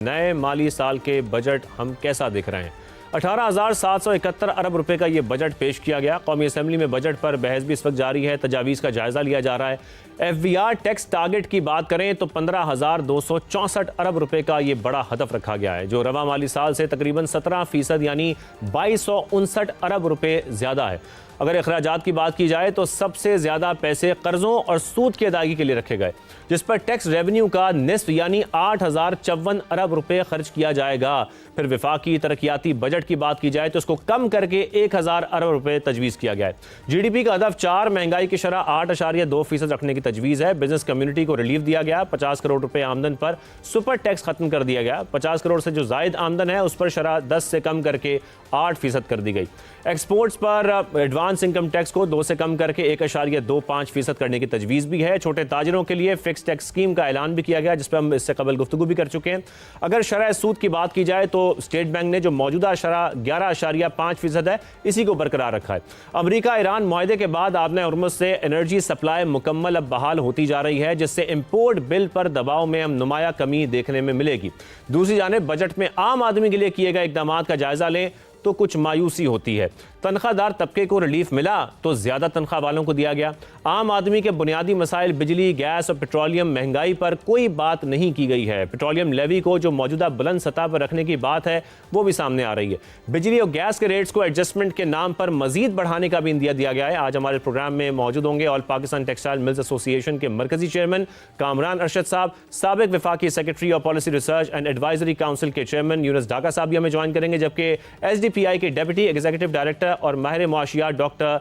नए माली साल के बजट हम कैसा दिख रहे हैं। 18,771 अरब रुपए का ये बजट पेश किया गया। कौमी असम्बली में बजट पर बहस भी इस वक्त जारी है, तजावीज़ का जायजा लिया जा रहा है। FVR टैक्स टारगेट की बात करें तो 15,264 अरब रुपए का ये बड़ा हदफ रखा गया है, जो रवा माली साल से तकरीबन 17% यानी 2259 अरब रुपए ज़्यादा है। अगर अखराजात की बात की जाए तो सबसे ज़्यादा पैसे कर्ज़ों और सूद की अदायगी के लिए रखे गए, जिस पर टैक्स रेवेन्यू का निस्फ यानी 8,054 अरब रुपए खर्च किया जाएगा। फिर विफाकी तरक्याती बजट की बात की जाए तो इसको कम करके 1,000 अरब रुपए तजवीज़ किया गया है। GDP का हदफ 4, महंगाई की शरह 8.2% रखने की तजवीज़ है। बिजनेस कम्युनिटी को रिलीफ दिया गया। 50 करोड़ रुपए आमदन पर सुपर टैक्स खत्म कर दिया गया। 50 करोड़ से जो जायद आमदन है उस पर शरह 10 से कम करके 8% कर दी गई। एक्सपोर्ट्स पर एडवांस इनकम टैक्स को 2 से कम करके 1.25% करने की तजवीज़ भी है। छोटे ताजिरों के लिए फिक्स टैक्स स्कीम का ऐलान भी किया गया, जिस पर हम इससे कबल गुफ्तगू भी कर चुके हैं। अगर शरह सूद की बात की जाए तो स्टेट बैंक ने जो मौजूदा शरह 11.5% है, इसी को बरकरार रखा है। अमरीका ईरान मुआहदे के बाद आबने हुर्मुज़ से एनर्जी सप्लाई मुकम्मल अब बहाल होती जा रही है, जिससे इंपोर्ट बिल पर दबाव में हम नुमाया कमी देखने में मिलेगी। दूसरी जानिब बजट में आम आदमी के लिए किए गए इक़दाम का जायजा लें तो कुछ मायूसी होती है। तनख्वाहदार तबके को रिलीफ मिला तो ज़्यादा तनख्वाह वालों को दिया गया। आम आदमी के बुनियादी मसाइल बिजली, गैस और पेट्रोलियम महंगाई पर कोई बात नहीं की गई है। पेट्रोलियम लेवी को जो मौजूदा बुलंद सतह पर रखने की बात है वो भी सामने आ रही है। बिजली और गैस के रेट्स को एडजस्टमेंट के नाम पर मजीद बढ़ाने का भी इंदिया दिया गया है। आज हमारे प्रोग्राम में मौजूद होंगे all Pakistan textile mills association के मरकजी चेयरमैन कामरान अरशद साहब, साबिक वफाकी सेक्रेटरी और policy research and advisory council के चेयरमैन यूनुस ढाका साहब भी हमें ज्वाइन करेंगे, जबकि SDPI के डेप्यूटी एग्जीक्यूटिव डायरेक्टर और माहिर मुआशियात डॉक्टर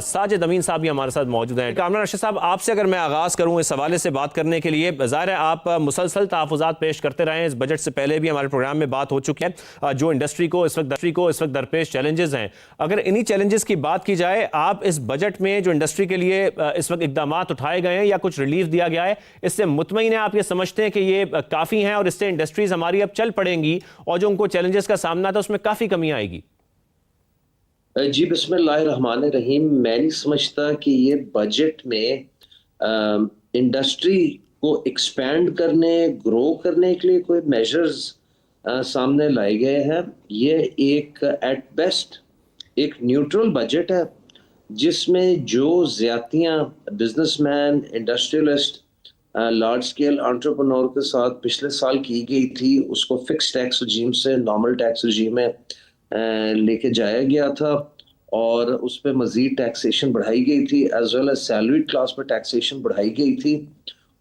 साजिद अमीन साहब भी हमारे साथ मौजूद हैं। कामरान अरशद साहब, आपसे अगर मैं आगाज़ करूं इस हवाले से बात करने के लिए, ज़ाहिर है आप मुसलसल तहफ़्फ़ुज़ात पेश करते रहे हैं। इस बजट से पहले भी हमारे प्रोग्राम में बात हो चुकी है जो इंडस्ट्री को इस वक्त दरपेश चैलेंजेस हैं। अगर इन्हीं चैलेंजेस की बात की जाए, आप इस बजट में जो इंडस्ट्री के लिए इस वक्त इक़दाम उठाए गए हैं या कुछ रिलीफ दिया गया है, इससे मुतमईन है? आप ये समझते हैं कि ये काफ़ी हैं और इससे इंडस्ट्रीज़ हमारी अब चल पड़ेंगी और जो उनको चैलेंजेस का सामना था उसमें काफ़ी कमी आएगी? जी बिस्मिल्लाहिर्रहमानिर्रहीम। मैं नहीं समझता कि ये बजट में इंडस्ट्री को एक्सपैंड करने, ग्रो करने के लिए कोई मेजर्स सामने लाए गए हैं। ये एक एट बेस्ट एक न्यूट्रल बजट है, जिसमें जो ज्यादतियाँ businessman, industrialist, large scale entrepreneur के साथ पिछले साल की गई थी, उसको फिक्स टैक्स रजीम से नॉर्मल टैक्स रजीम में लेके जाया गया था और उस पर मजीद टैक्सेशन बढ़ाई गई थी, as well as salary class पर टैक्सेशन बढ़ाई गई थी।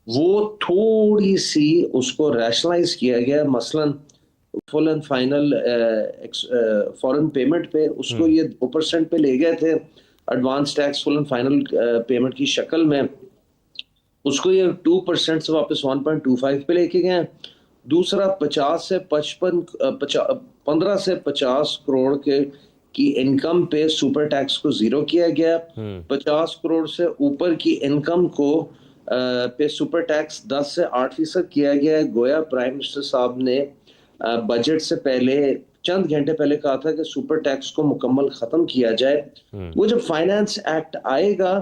वो थोड़ी सी उसको रैशनलाइज किया गया। मसलन full and final foreign payment पे उसको ये 2% पे ले गए थे, advance tax full and final payment की शक्ल में। उसको ये 2% से वापस 1.25 पे लेके गए। दूसरा 15 से 50 करोड़ के की इनकम पे सुपर टैक्स को जीरो किया गया। 50 करोड़ से ऊपर की इनकम को पे सुपर टैक्स 10 से 8% किया गया। गोया प्राइम मिनिस्टर साहब ने बजट से पहले चंद घंटे पहले कहा था कि सुपर टैक्स को मुकम्मल खत्म किया जाए। वो जब फाइनेंस एक्ट आएगा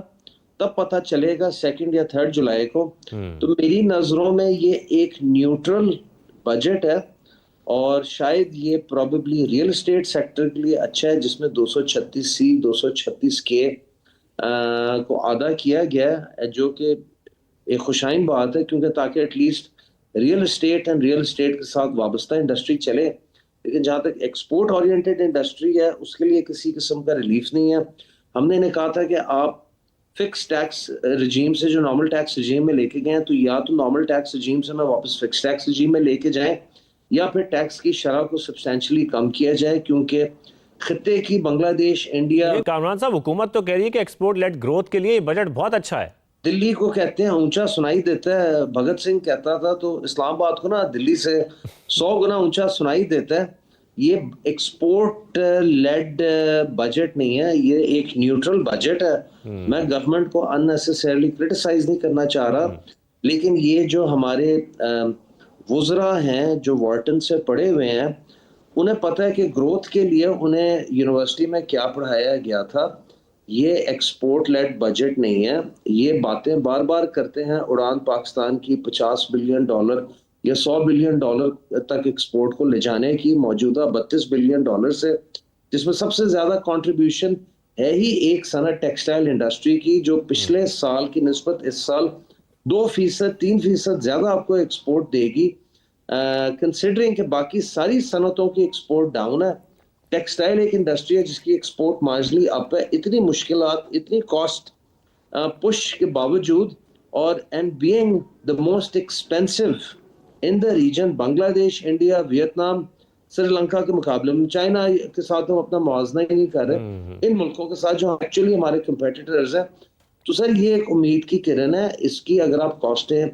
तब पता चलेगा 2 या 3 जुलाई को। तो मेरी नजरों में ये एक न्यूट्रल बजट है और शायद ये प्रोबेबली रियल एस्टेट सेक्टर के लिए अच्छा है, जिसमें 236C 236K को अदा किया गया है, जो कि एक खुशाइन बात है, क्योंकि ताकि एटलीस्ट रियल एस्टेट के साथ वाबस्ता इंडस्ट्री चले। लेकिन जहाँ तक एक्सपोर्ट ओरिएंटेड इंडस्ट्री है उसके लिए किसी किस्म का रिलीफ नहीं है। हमने इन्हें कहा था कि आप फिक्स टैक्स रजीम से जो नॉर्मल टैक्स रजीम में लेके गए, तो या तो नॉर्मल टैक्स रजीम से मैं वापस फिक्स टैक्स रजीम में लेके जाएं, या फिर टैक्स की शरह को सब्सटेंशियली कम किया जाए, क्योंकि खित्ते की बांग्लादेश, इंडिया। कामरान साहब, हुकूमत तो कह रही है कि एक्सपोर्ट लेड ग्रोथ के लिए ये बजट बहुत अच्छा है। दिल्ली को कहते हैं ऊंचा सुनाई देता है। भगत सिंह कहता था तो इस्लामाबाद को ना दिल्ली से 100 गुना ऊंचा सुनाई देता है। ये एक्सपोर्ट लेड बजट नहीं है, ये एक न्यूट्रल बजट है। मैं गवर्नमेंट को अननेसेसरीली क्रिटिसाइज नहीं करना चाह रहा, लेकिन ये जो हमारे वुज़रा हैं जो वार्टन से पढ़े हुए हैं, उन्हें पता है कि ग्रोथ के लिए उन्हें यूनिवर्सिटी में क्या पढ़ाया गया था। ये एक्सपोर्ट लेड बजट नहीं है। ये बातें बार बार करते हैं उड़ान पाकिस्तान की $50 बिलियन یا $100 بلین تک ایکسپورٹ کو لے جانے کی موجودہ $32 بلین سے، جس میں سب سے زیادہ کنٹریبیوشن ہے ہی ایک صنعت ٹیکسٹائل انڈسٹری کی، جو پچھلے سال کی نسبت اس سال 2%، 3% زیادہ آپ کو ایکسپورٹ دے گی، کنسیڈرنگ کہ باقی ساری صنعتوں کی ایکسپورٹ ڈاؤن ہے۔ ٹیکسٹائل ایک انڈسٹری ہے جس کی ایکسپورٹ مارجنلی اپ ہے، اتنی مشکلات، اتنی کاسٹ پش کے باوجود، اور and being the most expensive in the region, Bangladesh, India, Vietnam, Sri Lanka کے مقابلے میں، چائنا کے ساتھ ہم اپنا موازنہ ہی نہیں کر رہے ان ملکوں کے ساتھ جو ایکچولی ہمارے کمپیٹیٹرز ہیں۔ تو سر یہ ایک امید کی کرن ہے، اس کی اگر آپ کاسٹیں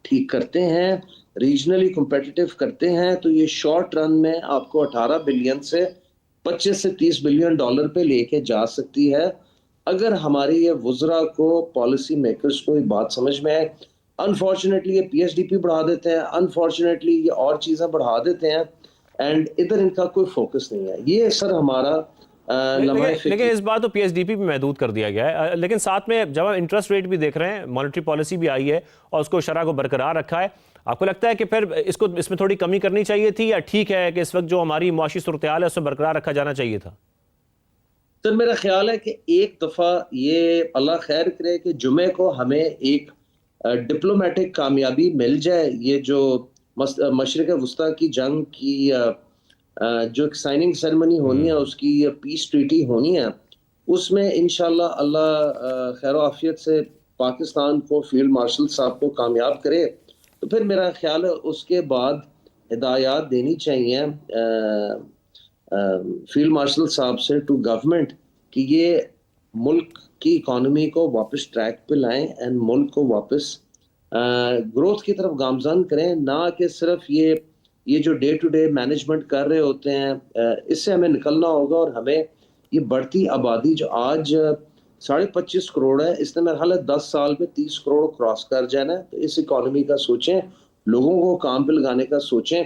ٹھیک کرتے ہیں، ریجنلی کمپیٹیٹیو کرتے ہیں، تو یہ شارٹ رن میں آپ کو 18 بلین سے 25 سے 30 بلین ڈالر پہ لے کے جا سکتی ہے، اگر ہمارے یہ وزراء کو، پالیسی میکرز کو یہ بات سمجھ میں آئے۔ انفارچونیٹلی یہ پی ایس ڈی پی بڑھا دیتے ہیں، انفارچونیٹلی یہ اور چیزیں بڑھا دیتے ہیں، اینڈ ادھر ان کا کوئی فوکس نہیں ہے۔ یہ سر ہمارا لیکن اس بار تو پی ایس ڈی پی بھی محدود کر دیا گیا ہے، لیکن ساتھ میں جب ہم انٹرسٹ ریٹ بھی دیکھ رہے ہیں، مانیٹری پالیسی بھی آئی ہے اور اس کو شرح کو برقرار رکھا ہے، آپ کو لگتا ہے کہ پھر اس میں تھوڑی کمی کرنی چاہیے تھی، یا ٹھیک ہے کہ اس وقت جو ہماری معاشی صورتحال ہے اس میں برقرار رکھا جانا چاہیے تھا؟ سر میرا خیال ہے کہ ایک دفعہ یہ اللہ خیر کرے کہ جمعے کو ہمیں ایک ڈپلومیٹک کامیابی مل جائے، یہ جو مشرق وسطیٰ کی جنگ کی جو ایک سائننگ سیرمنی ہونی ہے، اس کی پیس ٹریٹی ہونی ہے، اس میں انشاءاللہ اللہ خیر و عافیت سے پاکستان کو، فیلڈ مارشل صاحب کو کامیاب کرے، تو پھر میرا خیال ہے اس کے بعد ہدایات دینی چاہیے فیلڈ مارشل صاحب سے ٹو گورنمنٹ کہ یہ ملک کی اکانومی کو واپس ٹریک پہ لائیں اینڈ ملک کو واپس گروتھ کی طرف گامزن کریں، نہ کہ صرف یہ جو ڈے ٹو ڈے مینجمنٹ کر رہے ہوتے ہیں۔ اس سے ہمیں نکلنا ہوگا، اور ہمیں یہ بڑھتی آبادی جو آج 25.5 کروڑ ہے، اس نے میرا خیال ہے 10 سال میں 30 کروڑ کراس کر جانا ہے۔ تو اس اکانومی کا سوچیں، لوگوں کو کام پہ لگانے کا سوچیں،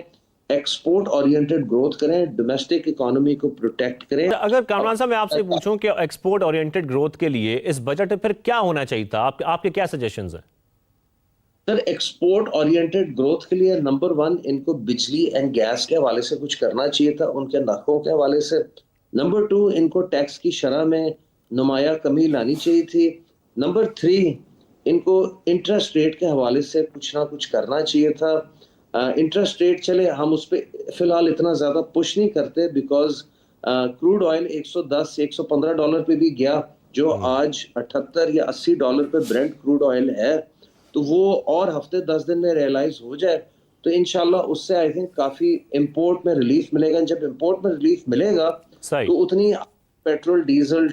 ایکسپورٹ اورینٹڈ گروتھ کریں، ڈومیسٹک اکانومی کو پروٹیکٹ کریں۔ اگر کامران صاحب میں آپ سے پوچھوں کہ ایکسپورٹ اورینٹڈ گروتھ کے لیے اس بجٹ میں پھر کیا ہونا چاہیے تھا، آپ کے کیا سجیشنز ہیں؟ سر ایکسپورٹ اورینٹڈ گروتھ کے لیے نمبر 1 ان کو بجلی اینڈ گیس کے حوالے سے کچھ کرنا چاہیے تھا، ان کے نرخوں کے حوالے سے۔ نمبر 2 ان کو ٹیکس کی شرح میں نمایاں کمی لانی چاہیے تھی۔ نمبر 3 ان کو انٹرسٹ ریٹ کے حوالے سے کچھ نہ کچھ کرنا چاہیے تھا۔ انٹرسٹ ریٹ چلے ہم اس پہ فی الحال اتنا زیادہ پش نہیں کرتے، بیکاز کروڈ آئل $110-115 پہ بھی گیا، جو آج $78 یا $80 پہ برنٹ کروڈ آئل ہے، تو وہ اور ہفتے 10 دن میں ریئلائز ہو جائے تو انشاءاللہ اس سے آئی تھنک کافی امپورٹ میں ریلیف ملے گا۔ جب امپورٹ میں ریلیف ملے گا تو اتنی petrol, diesel,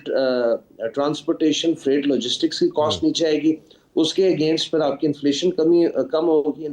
transportation, freight, logistics کی کاسٹ نیچے آئے گی، اس کے اگینسٹ پر آپ کی انفلیشن کم ہوگی۔